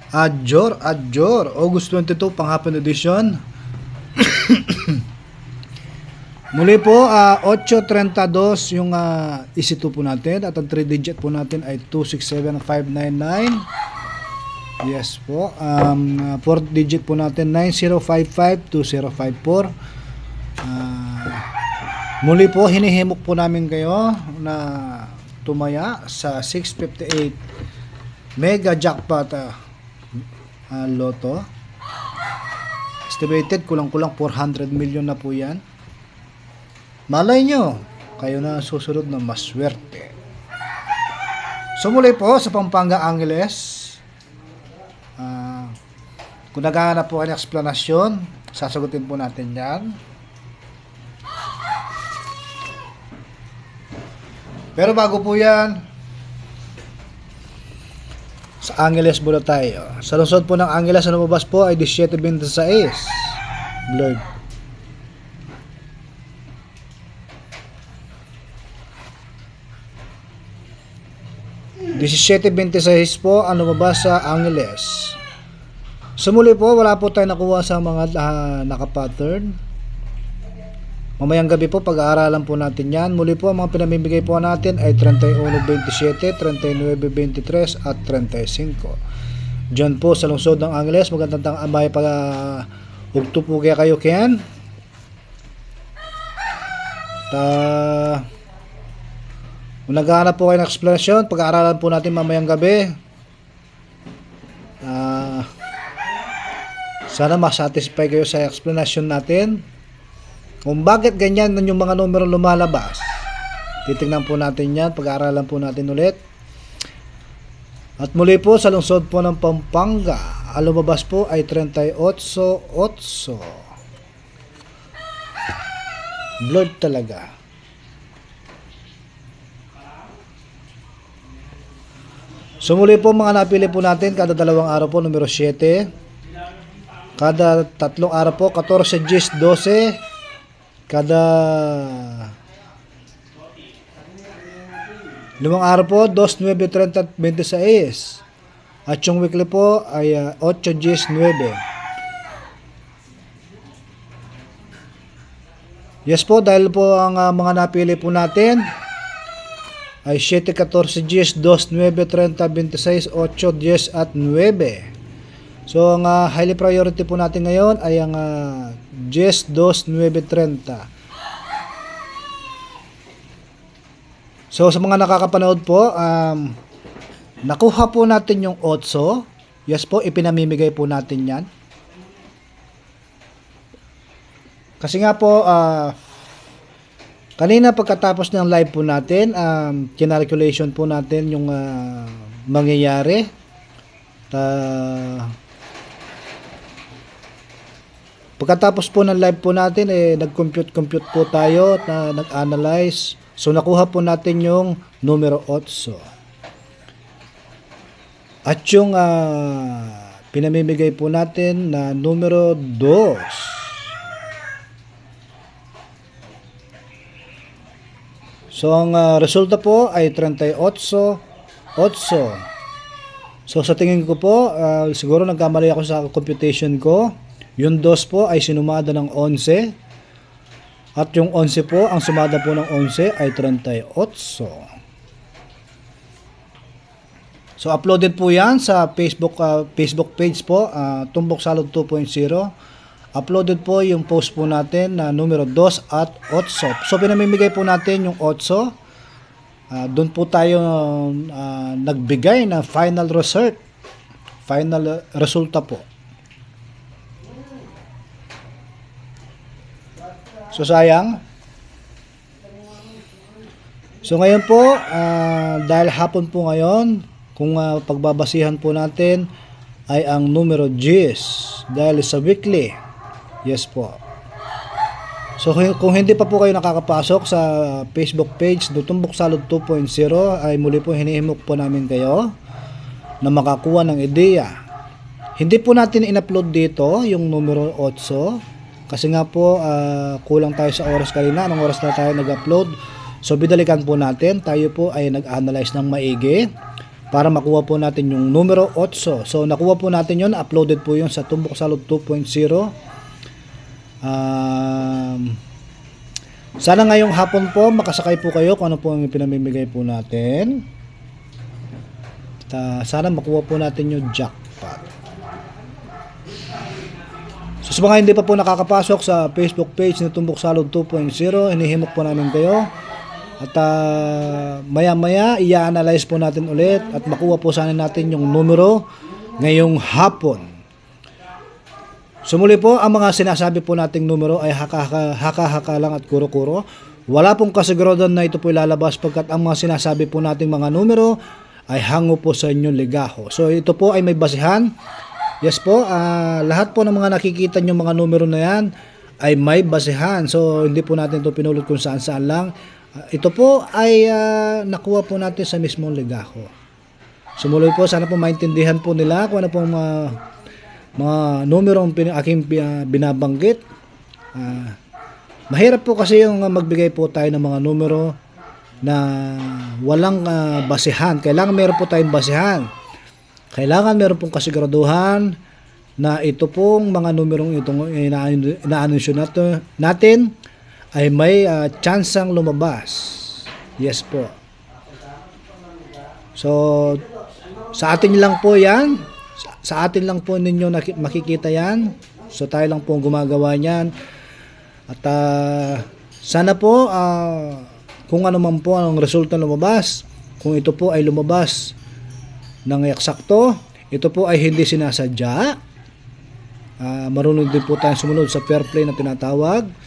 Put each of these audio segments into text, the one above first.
Adjor, August 22, panghapon edition. Muli po, 832 yung EC2 po natin at ang 3 digit po natin ay 267599. Yes po. 4 digit po natin 90552054. Muli po, hinihimok po namin kayo na tumaya sa 658 mega jackpot loto. Estimated kulang-kulang 400 million na po yan. Malay nyo, kayo na susunod na maswerte. So muli po sa Pampanga Angeles, kung naghahanap po kayo ng eksplanasyon, sasagutin po natin yan. Pero bago po yan, sa Angeles muna tayo. Sa lungsod po ng Angeles, ang lumabas po ay 1726 blurred. $17.26 po ang lumabas sa Angeles. Sumuli po, wala po tayo nakuha sa mga naka-pattern. Mamayang gabi po, pag-aaralan po natin yan. Muli po, ang mga pinamimigay po natin ay 31.27, 39.23 at 35. Diyan po sa lungsod ng Angeles, magandang tangambay ugto po kaya kayo Ken. Kung naghahanap po kayo ng explanation, pag-aaralan po natin mamayang gabi. Sana masatisfy kayo sa explanation natin. Kung bakit ganyan yung mga numero lumalabas, titingnan po natin yan, pag-aaralan po natin ulit. At muli po sa lungsod po ng Pampanga, ang lumabas po ay 38.8. Blurred talaga. So muli po mga napili po natin, kada 2 araw po numero 7, kada 3 araw po 14, 10, 12, kada 5 araw po 2, 9, 30 at 26. At yung weekly po ay 8, 10, 9. Yes po, dahil po ang mga napili po natin ay 7, 14, 10, 2, 9, 30, 26, 8, 10 at 9. So ang highly priority po natin ngayon ay ang 10, 2, 9, 30. So sa mga nakakapanood po, nakuha po natin yung 8. Yes po, ipinamimigay po natin yan. Kasi nga po, kanina pagkatapos ng live po natin, kinalculation po natin yung mangyayari. Pagkatapos po ng live po natin, nag-compute po tayo, nag-analyze. So nakuha po natin yung numero 8. At yung pinamimigay po natin na numero 2. So ang resulta po ay 38.8. So sa tingin ko po, siguro nagkamali ako sa computation ko. Yung 2 po ay sinumada ng 11. At yung 11 po, ang sumada po ng 11 ay 38. So uploaded po yan sa Facebook page po, Tumbok Salud 2.0. Uploaded po yung post po natin na numero 2 at 8. So pinamimigay po natin yung 8. Doon po tayo nagbigay na final resulta po. So sayang. So ngayon po, dahil hapon po ngayon, kung pagbabasihan po natin ay ang numero 10 dahil sa weekly. Yes po. So kung hindi pa po kayo nakakapasok sa Facebook page Tumbok Salud 2.0, ay muli po hinihimok po namin kayo na makakuha ng ideya. Hindi po natin in-upload dito yung numero 8 kasi nga po kulang tayo sa oras kanina. Anong oras na tayo nag-upload? So bidalikan po natin. Tayo po ay nag-analyze ng maigi para makuha po natin yung numero 8. So nakuha po natin yon, uploaded po yon sa Tumbok Salud 2.0. Sana ngayong hapon po makasakay po kayo kung ano po ang pinamimigay po natin. Sana makuha po natin yung jackpot. So sa mga hindi pa po nakakapasok sa Facebook page na Tumbok Salud 2.0, hinihimok po namin kayo. At maya-maya i-analyze po natin ulit at makuha po sana natin yung numero ngayong hapon. Sumuli po, ang mga sinasabi po nating numero ay haka-haka lang at kuro-kuro. Wala pong kasiguraduhan na ito po ilalabas pagkat ang mga sinasabi po nating mga numero ay hango po sa inyong ligaho. So ito po ay may basihan. Yes po, lahat po ng mga nakikita nyo mga numero na yan ay may basihan. So hindi po natin ito pinulot kung saan-saan lang. Ito po ay nakuha po natin sa mismong ligaho. Sumuloy po, sana po maintindihan po nila kung ano pong mga numero ang aking binabanggit. Mahirap po kasi yung magbigay po tayo ng mga numero na walang basihan. Kailangan meron po tayong basihan. Kailangan meron pong kasiguraduhan na ito pong mga numerong itong ina-anunsyo natin ay may tsansang lumabas. Yes po. So, sa atin lang po yan. Sa atin lang po ninyo makikita yan. So, tayo lang po gumagawa niyan. At sana po, kung ano man po ang resulta lumabas, kung ito po ay lumabas ng eksakto, ito po ay hindi sinasadya. Marunong din po tayo sumunod sa fair play na tinatawag.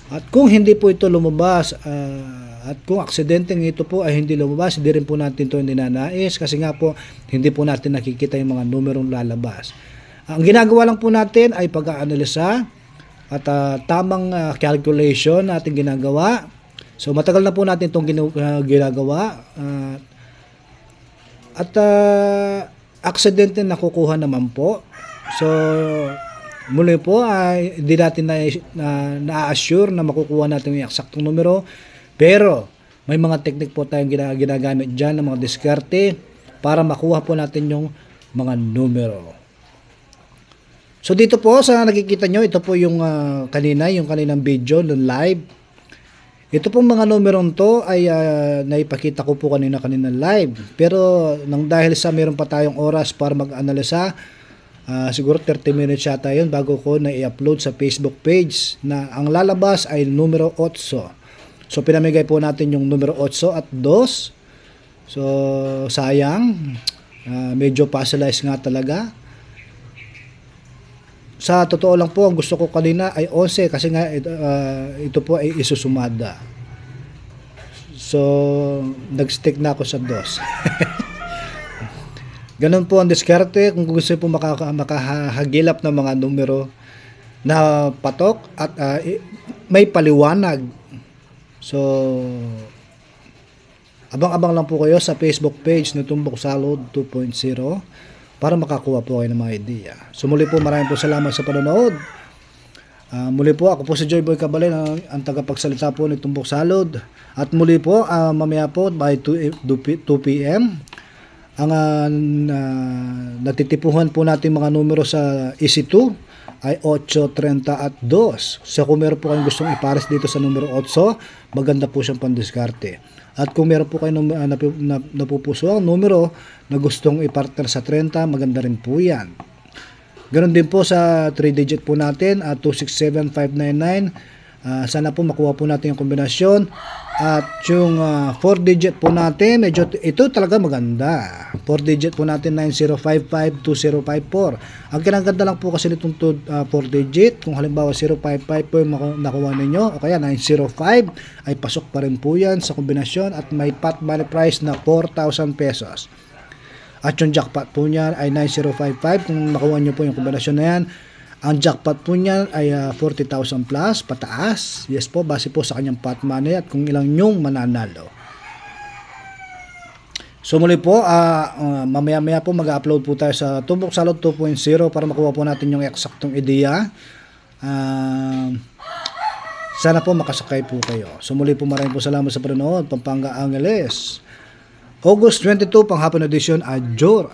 At kung hindi po ito lumabas, at kung aksidenteng ito po ay hindi lumabas, hindi rin po natin ito ninanais kasi nga po hindi po natin nakikita yung mga numerong lalabas. Ang ginagawa lang po natin ay pag-aanalisa at tamang calculation natin ginagawa. So matagal na po natin itong ginagawa at aksidente nakukuha naman po. So muli po ay hindi natin na-assure na makukuha natin yung eksaktong numero, pero may mga technique po tayong ginagamit dyan ng mga diskarte para makuha po natin yung mga numero. So dito po sa nakikita nyo, ito po yung kaninang video ng live. Ito pong mga numerong to ay naipakita ko po kanina live, pero dahil sa meron pa tayong oras para mag-analisa, siguro 30 minutes yata yun bago ko na i-upload sa Facebook page na ang lalabas ay numero 8. So pinamigay po natin yung numero 8 at 2. So sayang, medyo puzzleize nga talaga. Sa totoo lang po, ang gusto ko kanina ay 11 kasi nga ito po ay isusumada. So nag-stick na ako sa 2. Ganun po ang diskarte kung gusto po makahagilap ng mga numero na patok at may paliwanag. So, abang-abang lang po kayo sa Facebook page na Tumbok Salud 2.0 para makakuha po kayo ng mga idea. So, muli po maraming po salamat sa panonood. Muli po, ako po si Joy Boy Cabalin, ang tagapagsalita po ni Tumbok Salud. At muli po, mamaya po by 2 p.m. ang natitipuhan po natin mga numero sa EC2 ay 8, 30 at 2. So kung meron po kayong gustong ipares dito sa numero 8, maganda po siyang pandiskarte. At kung meron po kayong napupuso ang numero na gustong ipartner sa 30, maganda rin po yan. Ganon din po sa 3-digit po natin at 267599. Sana po makuha po natin yung kombinasyon. At yung 4-digit po natin, medyo ito talaga maganda. 4-digit po natin 90552054. Ang kinaganda lang po kasi nitong 4-digit, kung halimbawa 055 po yung nakuha ninyo, o kaya 905 ay pasok pa rin po yan sa kombinasyon at may pot money price na 4,000 pesos. At yung jackpot po niyan ay 9055. Kung nakuha nyo po yung kombinasyon na yan, ang jackpot po niyan ay 40,000 plus pataas. Yes po, base po sa kanyang pot money at kung ilang nyong mananalo. So muli po, mamaya-maya po mag-upload po tayo sa Tumbok Salud 2.0 para makuha po natin yung eksaktong ideya. Sana po makasakay po kayo. So muli po maraming po salamat sa panonood. Pampanga Angeles. August 22, panghapon edition. Adjor.